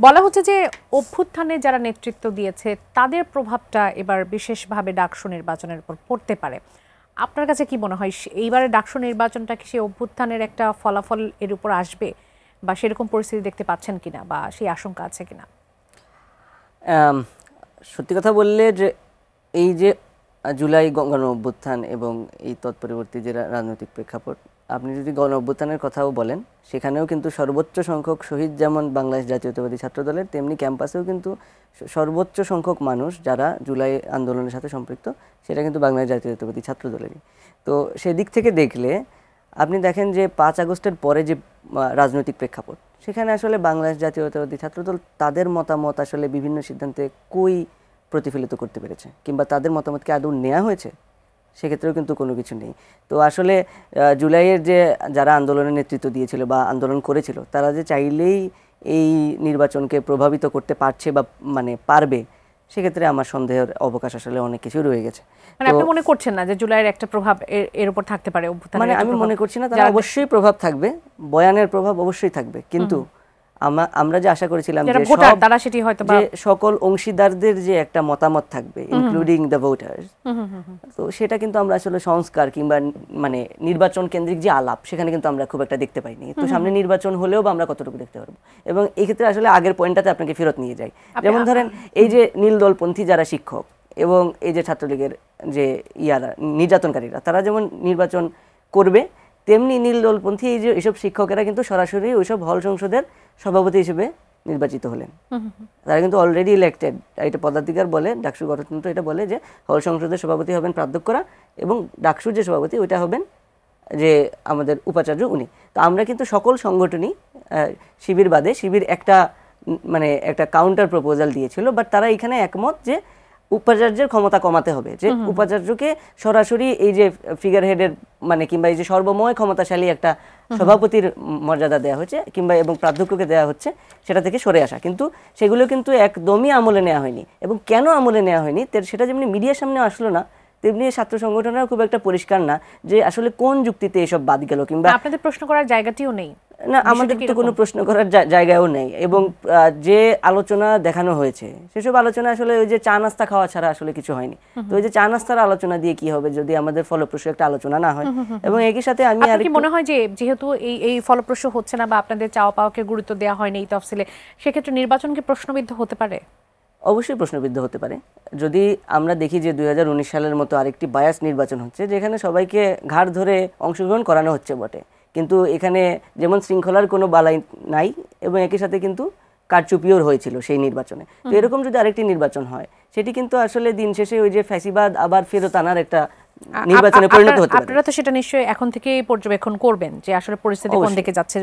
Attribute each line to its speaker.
Speaker 1: বলা হচ্ছে যে অভ্যুত্থানে যারা নেতৃত্ব দিয়েছে তাদের প্রভাবটা এবার বিশেষভাবে ডাকসু নির্বাচনের উপর পড়তে পারে। আপনার কাছে কি মনে হয় এইবারে ডাকসু নির্বাচনটা কি সেই অভ্যুত্থানের একটা ফলাফল এর উপর আসবে, বা সেরকম পরিস্থিতি দেখতে পাচ্ছেন কিনা, বা সেই আশঙ্কা আছে কিনা?
Speaker 2: সত্যি কথা বললে যে এই যে জুলাই গণ অভ্যুত্থান এবং এই তৎপরবর্তী যে রাজনৈতিক প্রেক্ষাপট, আপনি যদি গণ অভ্যুত্থানের কথাও বলেন, সেখানেও কিন্তু সর্বোচ্চ সংখ্যক শহীদ যেমন বাংলাদেশ জাতীয়তাবাদী ছাত্র দলের, তেমনি ক্যাম্পাসেও কিন্তু সর্বোচ্চ সংখ্যক মানুষ যারা জুলাই আন্দোলনের সাথে সম্পৃক্ত, সেটা কিন্তু বাংলাদেশ জাতীয়তাবাদী ছাত্র দলেরই। তো সেদিক থেকে দেখলে আপনি দেখেন যে 5 আগস্টের পরে যে রাজনৈতিক প্রেক্ষাপট, সেখানে আসলে বাংলাদেশ জাতীয়তাবাদী ছাত্রদল তাদের মতামত আসলে বিভিন্ন সিদ্ধান্তে কই প্রতিফলিত করতে পেরেছে, কিংবা তাদের মতামতকে আদৌ নেওয়া হয়েছে, সেক্ষেত্রেও কিন্তু কোনো কিছু নেই। তো আসলে জুলাইয়ের যে যারা আন্দোলনের নেতৃত্ব দিয়েছিল বা আন্দোলন করেছিল, তারা যে চাইলেই এই নির্বাচনকে প্রভাবিত করতে পারছে বা মানে পারবে, সেক্ষেত্রে আমার সন্দেহের অবকাশ আসলে অনেক কিছু রয়ে গেছে।
Speaker 1: মানে আপনি মনে করছেন না যে জুলাইয়ের একটা প্রভাব এর উপর থাকতে পারে?
Speaker 2: মানে আমি মনে করছি না, তার অবশ্যই প্রভাব থাকবে, বয়ানের প্রভাব অবশ্যই থাকবে, কিন্তু আমরা যে আশা করেছিলাম যে সকল অংশীদারদের যে একটা মতামত থাকবে, ইনক্লুডিং দ্য ভোটার্স, তো সেটা কিন্তু আমরা আসলে সংস্কার কিংবা মানে নির্বাচন কেন্দ্রিক যে আলাপ, সেখানে কিন্তু আমরা খুব একটা দেখতে পাইনি। তো সামনে নির্বাচন হলেও বা আমরা কতটুকু দেখতে পারবো? এবং এই ক্ষেত্রে আসলে আগের পয়েন্টটাতে আপনাকে ফেরত নিয়ে যাই। যেমন ধরেন এই যে নীল দলপন্থী যারা শিক্ষক এবং এই যে ছাত্রলীগের যে নির্যাতনকারীরা, তারা যেমন নির্বাচন করবে, তেমনি নীল দলপন্থী এই যে এইসব শিক্ষকেরা কিন্তু সরাসরি ওইসব হল সংসদের সভাপতি হিসেবে নির্বাচিত হলেন। তারা কিন্তু অলরেডি ইলেক্টেড। এটা পদাধিকার বলে, ডাকসু গঠনতন্ত্র এটা বলে যে হল সংসদের সভাপতি হবেন প্রাধ্যক্ষরা, এবং ডাকসুর যে সভাপতি ওইটা হবেন যে আমাদের উপাচার্য উনি। তো আমরা কিন্তু সকল সংগঠনই শিবির বাদে, শিবির একটা মানে একটা কাউন্টার প্রপোজাল দিয়েছিল, বাট তারা এখানে একমত যে উপাচার্যের ক্ষমতা কমাতে হবে, যে উপাচার্যকে সরাসরি এই যে ফিগার হেডের মানে কিংবা এই যে সর্বময় ক্ষমতাশালী একটা সভাপতির মর্যাদা দেওয়া হচ্ছে কিংবা এবং প্রাধ্যক্ষকে দেওয়া হচ্ছে, সেটা থেকে সরে আসা। কিন্তু সেগুলো কিন্তু একদমই আমলে নেওয়া হয়নি। এবং কেন আমলে নেওয়া হয়নি সেটা যেমনি মিডিয়ার সামনে আসলো না, তেমনি ছাত্র সংগঠনেরও খুব একটা পরিষ্কার না যে আসলে কোন যুক্তিতে এসব বাদ গেল, কিংবা
Speaker 1: আপনাদের প্রশ্ন করার জায়গাটিও নেই।
Speaker 2: না, আমাদের তো কোনো প্রশ্ন করার জায়গাও নেই। এবং যে আলোচনা দেখানো হয়েছে, সেসব আলোচনা আসলে ওই যে চা নাস্তা খাওয়া ছাড়া আসলে কিছু হয়নি। তো ওই যে চা নাস্তার আলোচনা দিয়ে কি হবে যদি আমাদের ফলপ্রসূ একটা আলোচনা না হয়? এবং একই সাথে আমি আর
Speaker 1: কি মনে হয় যে যেহেতু এই ফলপ্রসূ হচ্ছে না বা আপনাদের চাওয়া পাওয়াকে গুরুত্ব দেওয়া হয়নি এই তফসিলে, সেক্ষেত্রে নির্বাচন কি প্রশ্নবিদ্ধ হতে পারে?
Speaker 2: অবশ্যই প্রশ্নবিদ্ধ হতে পারে। যদি আমরা দেখি যে 2019 সালের মতো আরেকটি বায়াস নির্বাচন হচ্ছে, যেখানে সবাইকে ঘাড় ধরে অংশগ্রহণ করানো হচ্ছে বটে, কিন্তু এখানে যেমন শৃঙ্খলার কোনো বালাই নাই এবং একই সাথে কিন্তু কারচুপিও হয়েছিল সেই নির্বাচনে। তো এরকম যদি আরেকটি নির্বাচন হয়, সেটি কিন্তু আসলে দিন শেষে ওই যে ফ্যাসিবাদ আবার ফেরত আনার একটা নির্বাচনে পরিণত হতে পারে।
Speaker 1: আপনারা তো সেটা নিশ্চয়ই এখন থেকেই পর্যবেক্ষণ করবেন যে আসলে পরিস্থিতি কোন দিকে যাচ্ছে।